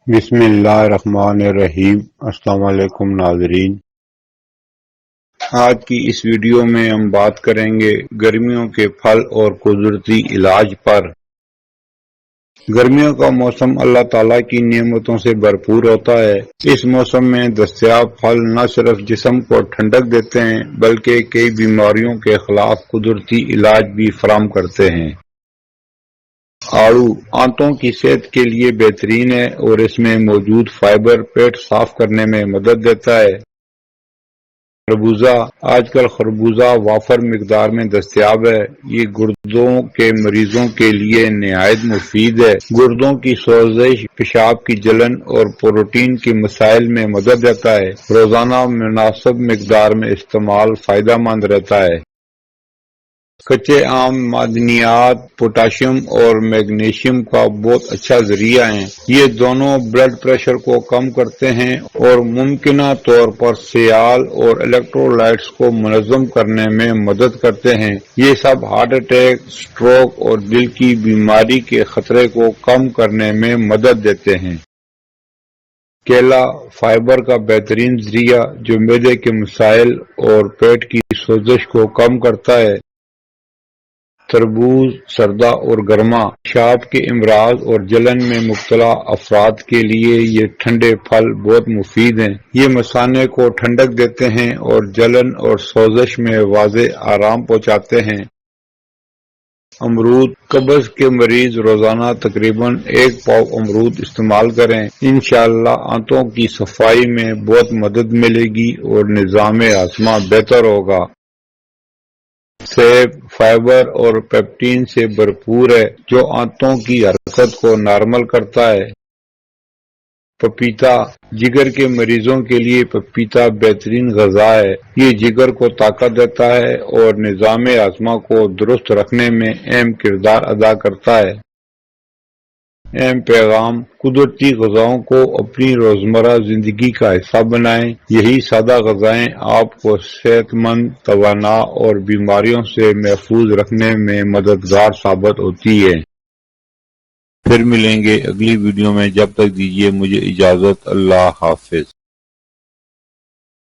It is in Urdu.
بسم اللہ الرحمن الرحیم۔ السلام علیکم ناظرین، آج کی اس ویڈیو میں ہم بات کریں گے گرمیوں کے پھل اور قدرتی علاج پر۔ گرمیوں کا موسم اللہ تعالیٰ کی نعمتوں سے بھرپور ہوتا ہے۔ اس موسم میں دستیاب پھل نہ صرف جسم کو ٹھنڈک دیتے ہیں بلکہ کئی بیماریوں کے خلاف قدرتی علاج بھی فراہم کرتے ہیں۔ آڑو آنتوں کی صحت کے لیے بہترین ہے اور اس میں موجود فائبر پیٹ صاف کرنے میں مدد دیتا ہے۔ خربوزہ آج کل خربوزہ وافر مقدار میں دستیاب ہے۔ یہ گردوں کے مریضوں کے لیے نہایت مفید ہے۔ گردوں کی سوزش، پیشاب کی جلن اور پروٹین کے مسائل میں مدد دیتا ہے۔ روزانہ مناسب مقدار میں استعمال فائدہ مند رہتا ہے۔ کچے آم معدنیات، پوٹاشیم اور میگنیشیم کا بہت اچھا ذریعہ ہیں۔ یہ دونوں بلڈ پریشر کو کم کرتے ہیں اور ممکنہ طور پر سیال اور الیکٹرولائٹس کو منظم کرنے میں مدد کرتے ہیں۔ یہ سب ہارٹ اٹیک، سٹروک اور دل کی بیماری کے خطرے کو کم کرنے میں مدد دیتے ہیں۔ کیلا فائبر کا بہترین ذریعہ جو معدے کے مسائل اور پیٹ کی سوزش کو کم کرتا ہے۔ تربوز سردہ اور گرما، پیشاب کے امراض اور جلن میں مبتلا افراد کے لیے یہ ٹھنڈے پھل بہت مفید ہیں۔ یہ مثانے کو ٹھنڈک دیتے ہیں اور جلن اور سوزش میں واضح آرام پہنچاتے ہیں۔ امرود قبض کے مریض روزانہ تقریباً 1 پاؤ امرود استعمال کریں۔ انشاءاللہ آنتوں کی صفائی میں بہت مدد ملے گی اور نظام ہاضمہ بہتر ہوگا۔ سیب فائبر اور پیپٹین سے بھرپور ہے جو آنتوں کی حرکت کو نارمل کرتا ہے۔ پپیتا جگر کے مریضوں کے لیے پپیتا بہترین غذا ہے۔ یہ جگر کو طاقت دیتا ہے اور نظام ہاضمہ کو درست رکھنے میں اہم کردار ادا کرتا ہے۔ اہم پیغام: قدرتی غذاؤں کو اپنی روزمرہ زندگی کا حصہ بنائیں۔ یہی سادہ غذائیں آپ کو صحت مند، توانا اور بیماریوں سے محفوظ رکھنے میں مددگار ثابت ہوتی ہیں۔ پھر ملیں گے اگلی ویڈیو میں، جب تک دیجیے مجھے اجازت۔ اللہ حافظ۔